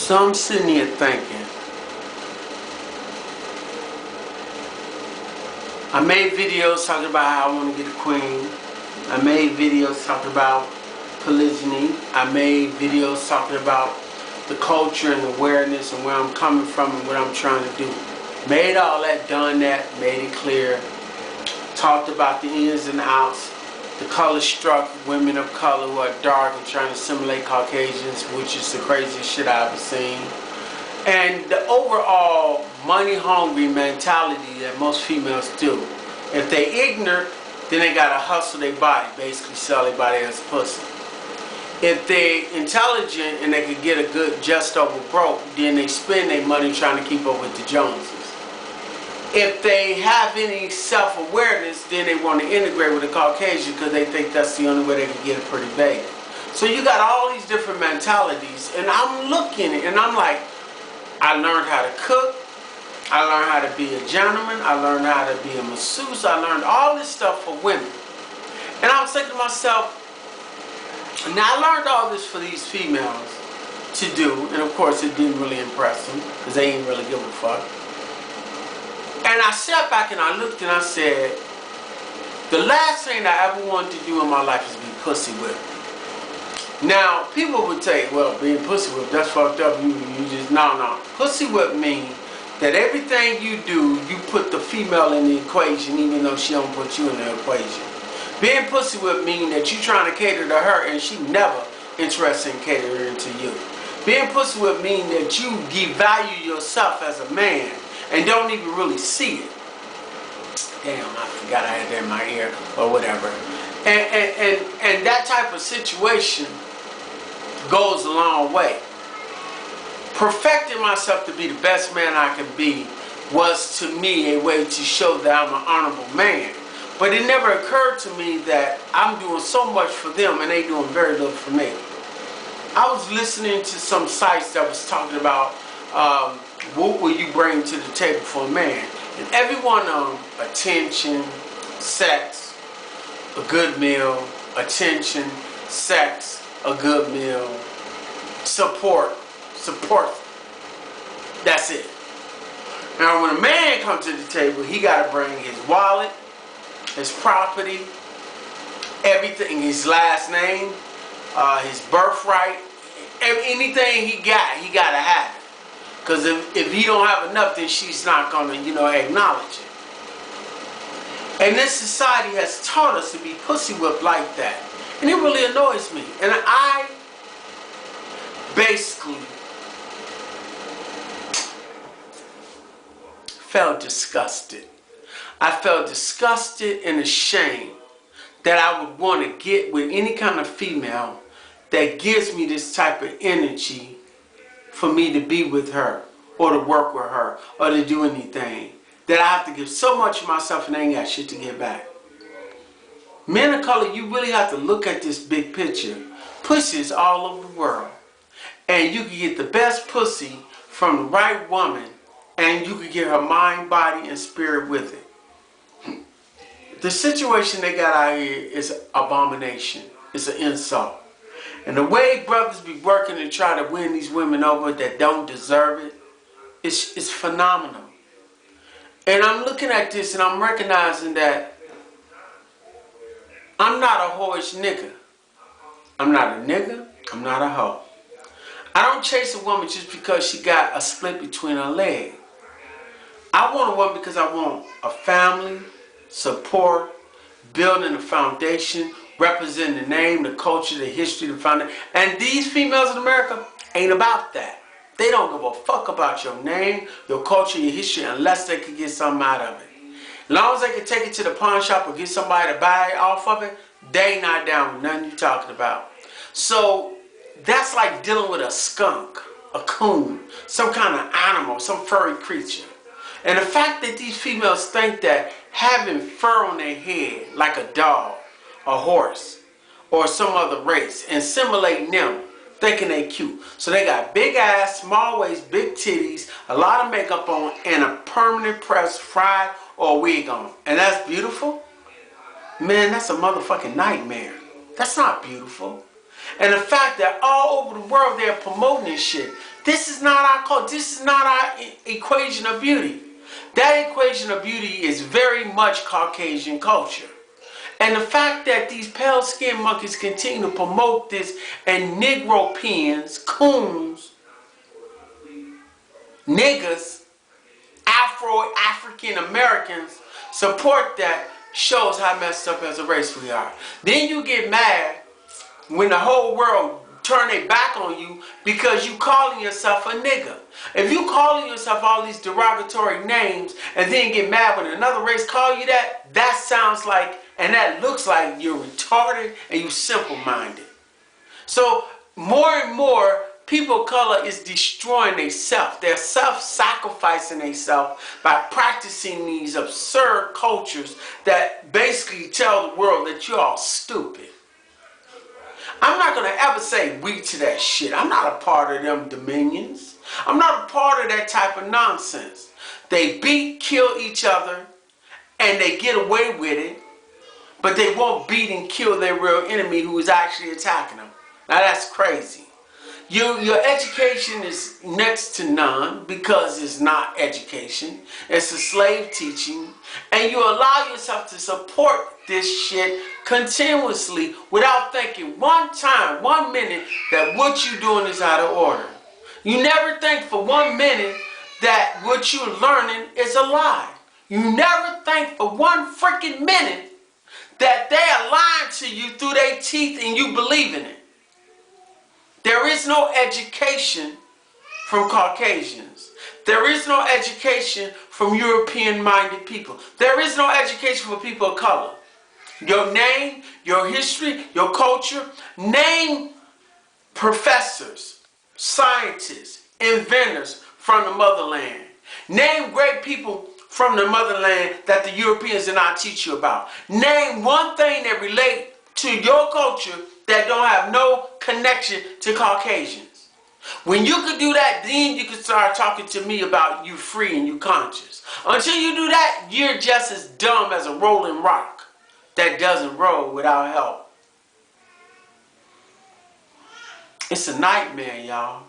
So I'm sitting here thinking, I made videos talking about how I want to get a queen. I made videos talking about polygyny. I made videos talking about the culture and awareness and where I'm coming from and what I'm trying to do. Made all that, done that, made it clear. Talked about the ins and outs, the color struck women of color who are dark and trying to simulate Caucasians, which is the craziest shit I've ever seen. And the overall money-hungry mentality that most females do. If they ignorant, then they gotta hustle their body, basically sell their body as pussy. If they intelligent and they could get a good just over broke, then they spend their money trying to keep up with the Joneses. If they have any self-awareness, then they want to integrate with the Caucasian because they think that's the only way they can get a pretty baby. So you got all these different mentalities, and I'm looking and I'm like, I learned how to cook, I learned how to be a gentleman, I learned how to be a masseuse, I learned all this stuff for women. And I was thinking to myself, now I learned all this for these females to do, and of course it didn't really impress them because they ain't really give a fuck. And I sat back and I looked and I said, the last thing I ever wanted to do in my life is be pussy whipped. Now, people would say, well, being pussy whipped, that's fucked up. You just, no. Pussy whipped means that everything you do, you put the female in the equation even though she don't put you in the equation. Being pussy whipped means that you trying to cater to her and she never interested in catering to you. Being pussy whipped means that you devalue yourself as a man and don't even really see it. Damn, I forgot I had that in my ear, or whatever. And that type of situation goes a long way. Perfecting myself to be the best man I can be was to me a way to show that I'm an honorable man. But it never occurred to me that I'm doing so much for them and they doing very little for me. I was listening to some sites that was talking about what will you bring to the table for a man? And every one of them, attention, sex, a good meal, attention, sex, a good meal, support. That's it. Now when a man comes to the table, he got to bring his wallet, his property, everything, his last name, his birthright, anything he got to have it. Because if he don't have enough, then she's not going to, acknowledge it. And this society has taught us to be pussy whipped like that. And it really annoys me. And I basically felt disgusted. I felt disgusted and ashamed that I would want to get with any kind of female that gives me this type of energy for me to be with her or to work with her or to do anything, that I have to give so much of myself and I ain't got shit to get back. Men of color, you really have to look at this big picture. Pussy is all over the world. And you can get the best pussy from the right woman and you can get her mind, body, and spirit with it. The situation they got out here is abomination. It's an insult. And the way brothers be working to try to win these women over that don't deserve it, it's phenomenal. And I'm looking at this and I'm recognizing that I'm not a whorish nigga. I'm not a nigga. I'm not a hoe. I don't chase a woman just because she got a split between her legs. I want a woman because I want a family, support, building a foundation, representing the name, the culture, the history, the foundation. And these females in America ain't about that. They don't give a fuck about your name, your culture, your history, unless they can get something out of it. As long as they can take it to the pawn shop or get somebody to buy it off of it, they ain't not down with nothing you talking about. So that's like dealing with a skunk, a coon, some kind of animal, some furry creature. And the fact that these females think that having fur on their head, like a dog, a horse, or some other race, and simulating them, thinking they cute. So they got big ass, small waist, big titties, a lot of makeup on, and a permanent pressed, fried, or wig on. And that's beautiful? Man, that's a motherfucking nightmare. That's not beautiful. And the fact that all over the world they're promoting this shit. This is not our culture. This is not our equation of beauty. That equation of beauty is very much Caucasian culture. And the fact that these pale-skinned monkeys continue to promote this, and Negro pens, coons, niggas, African Americans support that, shows how messed up as a race we are. Then you get mad when the whole world turn their back on you because you calling yourself a nigga. If you calling yourself all these derogatory names and then get mad when another race call you that, that sounds like and that looks like you're retarded and you simple-minded. So more and more people of color is destroying themselves. They're self-sacrificing themselves by practicing these absurd cultures that basically tell the world that you're all stupid. I'm not going to ever say we to that shit. I'm not a part of them dominions. I'm not a part of that type of nonsense. They beat, kill each other, and they get away with it, but they won't beat and kill their real enemy who is actually attacking them. Now that's crazy. Your education is next to none because it's not education. It's a slave teaching. And you allow yourself to support this shit continuously without thinking one time, 1 minute, that what you're doing is out of order. You never think for 1 minute that what you're learning is a lie. You never think for 1 freaking minute that they are lying to you through their teeth and you believe in it. There is no education from Caucasians. There is no education from European-minded people. There is no education for people of color. Your name, your history, your culture. Name professors, scientists, inventors from the motherland. Name great people from the motherland that the Europeans did not teach you about. Name one thing that relate to your culture that don't have no connection to Caucasians. When you could do that, then you could start talking to me about you free and you conscious. Until you do that, you're just as dumb as a rolling rock that doesn't roll without help. It's a nightmare, y'all.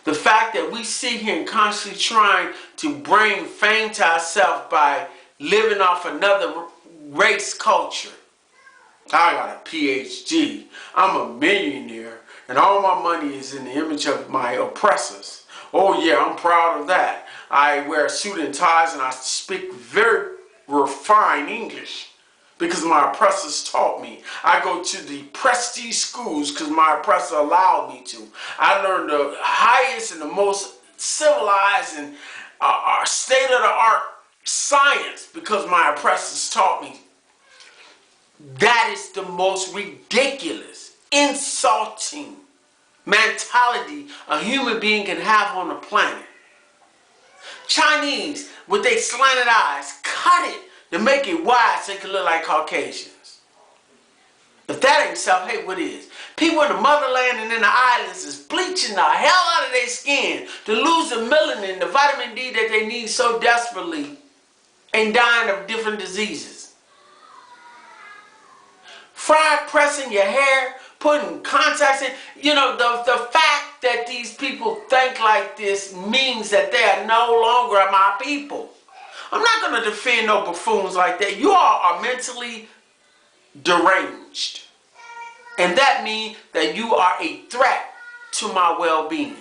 The fact that we sit here and constantly trying to bring fame to ourselves by living off another race culture. I got a PhD. I'm a millionaire. And all my money is in the image of my oppressors. Oh yeah, I'm proud of that. I wear suit and ties and I speak very refined English because my oppressors taught me. I go to the prestige schools because my oppressor allowed me to. I learned the highest and the most civilized and state-of-the-art science because my oppressors taught me. That is the most ridiculous, insulting mentality a human being can have on the planet. Chinese, with their slanted eyes, cut it to make it wide so they can look like Caucasians. If that ain't self-hate, what is? People in the motherland and in the islands is bleaching the hell out of their skin to lose the melanin, the vitamin D that they need so desperately, and dying of different diseases. Fried pressing your hair, putting contacts in. You know, the fact that these people think like this means that they are no longer my people. I'm not going to defend no buffoons like that. You all are mentally deranged. And that means that you are a threat to my well-being.